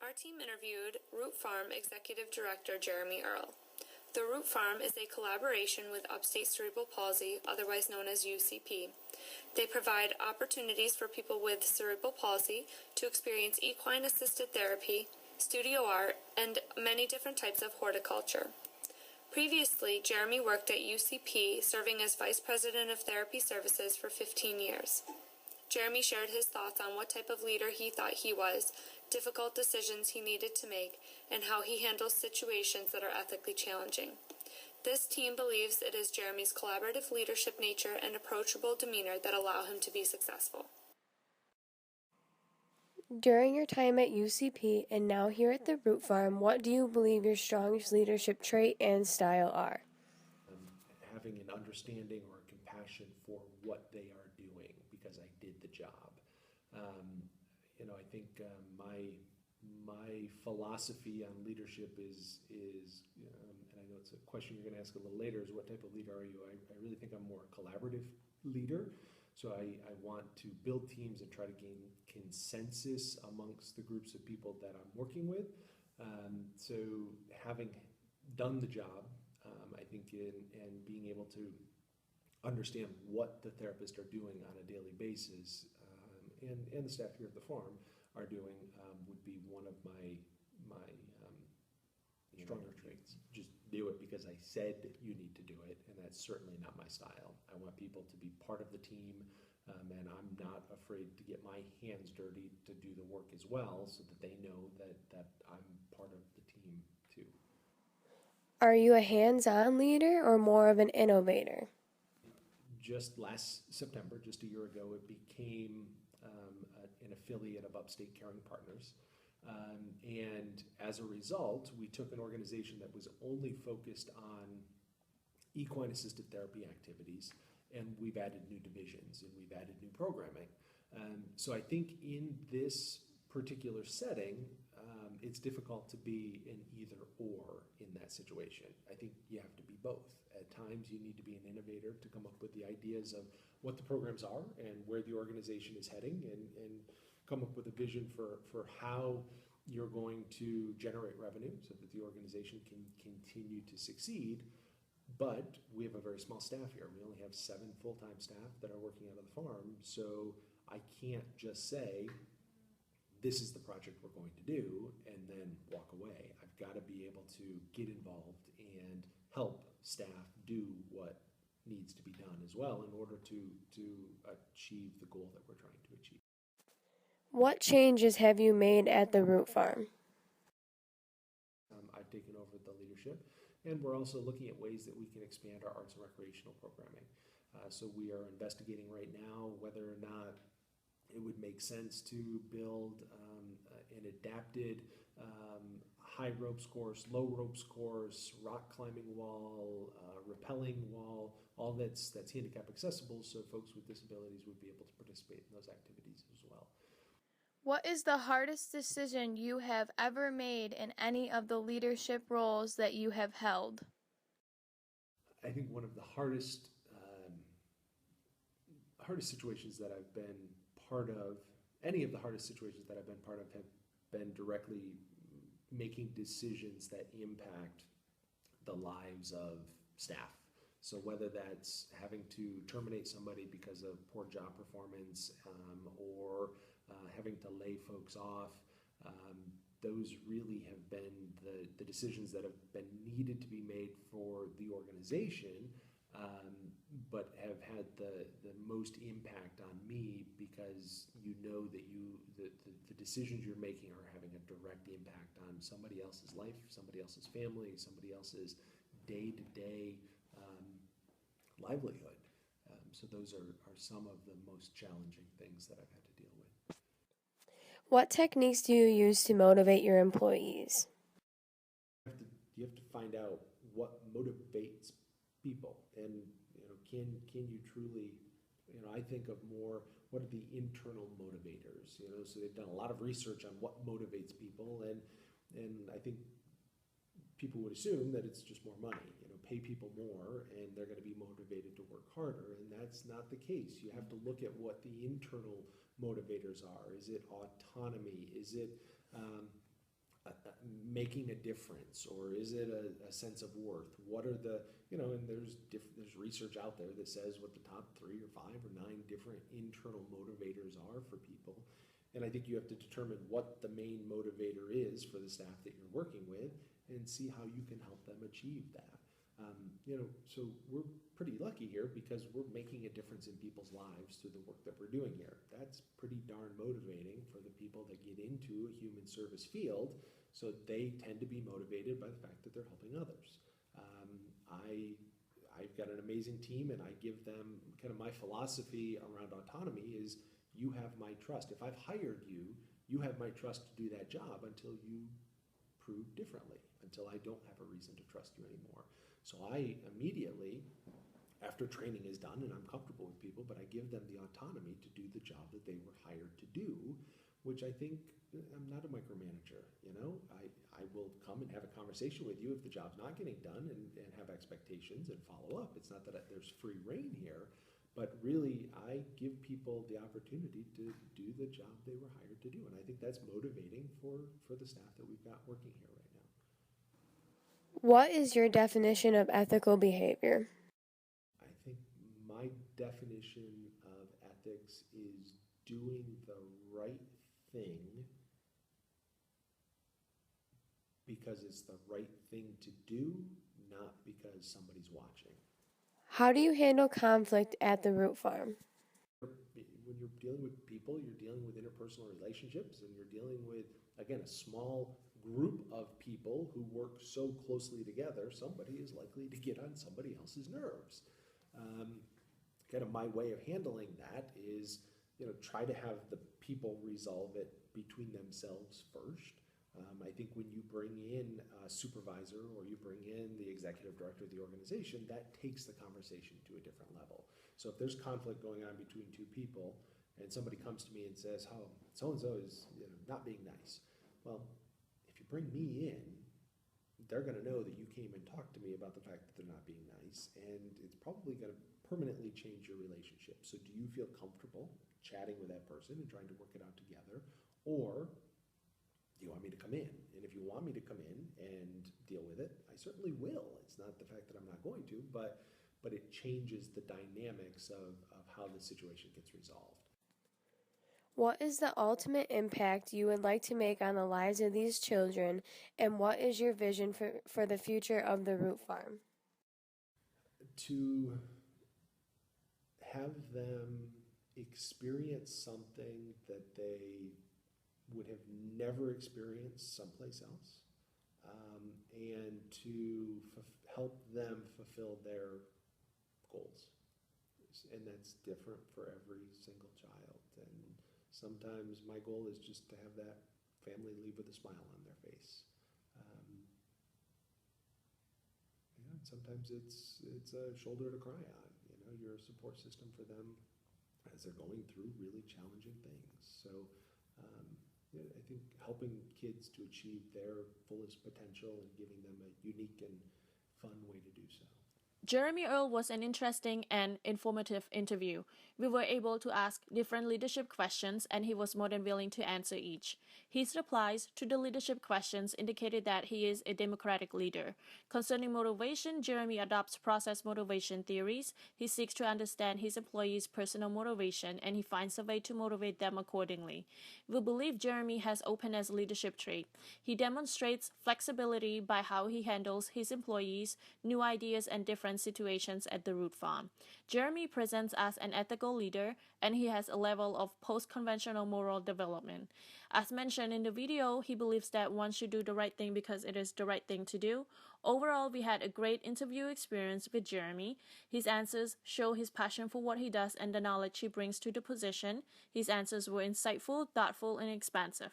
Our team interviewed Root Farm Executive Director Jeremy Earle. The Root Farm is a collaboration with Upstate Cerebral Palsy, otherwise known as UCP. They provide opportunities for people with cerebral palsy to experience equine-assisted therapy, studio art, and many different types of horticulture. Previously, Jeremy worked at UCP, serving as Vice President of Therapy Services for 15 years. Jeremy shared his thoughts on what type of leader he thought he was, difficult decisions he needed to make, and how he handles situations that are ethically challenging. This team believes it is Jeremy's collaborative leadership nature and approachable demeanor that allow him to be successful. During your time at UCP and now here at the Root Farm, what do you believe your strongest leadership trait and style are? Having an understanding or a compassion for what they are doing because I did the job. I think my philosophy on leadership is and I know it's a question you're going to ask a little later, is what type of leader are you? I really think I'm more a collaborative leader. So I want to build teams and try to gain consensus amongst the groups of people that I'm working with. So having done the job, I think and being able to understand what the therapists are doing on a daily basis and the staff here at the farm are doing would be one of my stronger traits. Just do it because I said you need to do it, and that's certainly not my style. I want people to be part of the team, and I'm not afraid to get my hands dirty to do the work as well, so that they know that I'm part of the team too. Are you a hands-on leader or more of an innovator? Just last September, just a year ago, it became an affiliate of Upstate Caring Partners. And as a result, we took an organization that was only focused on equine-assisted therapy activities, and we've added new divisions and we've added new programming. So I think in this particular setting, it's difficult to be an either or in that situation. I think you have to be both. At times you need to be an innovator to come up with the ideas of what the programs are and where the organization is heading, and come up with a vision for how you're going to generate revenue so that the organization can continue to succeed. But we have a very small staff here. We only have 7 full-time staff that are working out of the farm, so I can't just say, this is the project we're going to do, and then walk away. I've got to be able to get involved and help staff do what needs to be done as well in order to achieve the goal that we're trying to achieve. What changes have you made at the Root Farm? I've taken over the leadership, and we're also looking at ways that we can expand our arts and recreational programming. So we are investigating right now whether or not it would make sense to build an adapted high ropes course, low ropes course, rock climbing wall, rappelling wall, all that's handicap accessible, so folks with disabilities would be able to participate in those activities as well. What is the hardest decision you have ever made in any of the leadership roles that you have held? I think one of the hardest situations that I've been part of, any of the hardest situations that I've been part of, have been directly making decisions that impact the lives of staff. So whether that's having to terminate somebody because of poor job performance or having to lay folks off, those really have been the decisions that have been needed to be made for the organization, but have had the most impact on me, because you know that the decisions you're making are having a direct impact on somebody else's life, somebody else's family, somebody else's day-to-day livelihood. So those are some of the most challenging things that I've had to deal with. What techniques do you use to motivate your employees? You have to find out what motivates people, and can you truly, I think of more, what are the internal motivators, so they've done a lot of research on what motivates people, and I think people would assume that it's just more money, pay people more and they're going to be motivated to work harder, and that's not the case. You have to look at what the internal motivators are. Is it autonomy? Is it making a difference, or is it a sense of worth? What are the, and there's research out there that says what the top 3 or 5 or 9 different internal motivators are for people. And I think you have to determine what the main motivator is for the staff that you're working with and see how you can help them achieve that. So we're pretty lucky here because we're making a difference in people's lives through the work that we're doing here. That's pretty darn motivating for the people that get into a human service field. So they tend to be motivated by the fact that they're helping others. I've got an amazing team, and I give them kind of my philosophy around autonomy is you have my trust. If I've hired you, you have my trust to do that job until you prove differently, until I don't have a reason to trust you anymore. So I immediately, after training is done and I'm comfortable with people, but I give them the autonomy to do the job that they were hired to do, which I think I'm not a micromanager. I will come and have a conversation with you if the job's not getting done and have expectations and follow up. It's not that there's free reign here, but really I give people the opportunity to do the job they were hired to do. And I think that's motivating for the staff that we've got working here right now. What is your definition of ethical behavior? I think my definition of ethics is doing the right thing because it's the right thing to do, not because somebody's watching. How do you handle conflict at the Root Farm? When you're dealing with people, you're dealing with interpersonal relationships, and you're dealing with, again, a small group of people who work so closely together, somebody is likely to get on somebody else's nerves. Kind of my way of handling that is, try to have the people resolve it between themselves first. I think when you bring in a supervisor or you bring in the executive director of the organization, that takes the conversation to a different level. So if there's conflict going on between 2 people and somebody comes to me and says, oh, so-and-so is not being nice. Well, if you bring me in, they're going to know that you came and talked to me about the fact that they're not being nice, and it's probably going to permanently change your relationship. So do you feel comfortable chatting with that person and trying to work it out together, or do you want me to come in? And if you want me to come in and deal with it, I certainly will. It's not the fact that I'm not going to, but it changes the dynamics of how the situation gets resolved. What is the ultimate impact you would like to make on the lives of these children, and what is your vision for the future of the Root Farm? To have them experience something that they would have never experienced someplace else, and to help them fulfill their goals. And that's different for every single child. And sometimes my goal is just to have that family leave with a smile on their face. And sometimes it's a shoulder to cry on. You're a support system for them as they're going through really challenging things. So I think helping kids to achieve their fullest potential and giving them a unique and fun way to do so. Jeremy Earl was an interesting and informative interview. We were able to ask different leadership questions, and he was more than willing to answer each. His replies to the leadership questions indicated that he is a democratic leader. Concerning motivation, Jeremy adopts process motivation theories. He seeks to understand his employees' personal motivation, and he finds a way to motivate them accordingly. We believe Jeremy has openness leadership trait. He demonstrates flexibility by how he handles his employees, new ideas, and different situations at the Root Farm. Jeremy presents as an ethical leader, and he has a level of post-conventional moral development. As mentioned in the video, he believes that one should do the right thing because it is the right thing to do. Overall, we had a great interview experience with Jeremy. His answers show his passion for what he does and the knowledge he brings to the position. His answers were insightful, thoughtful, and expansive.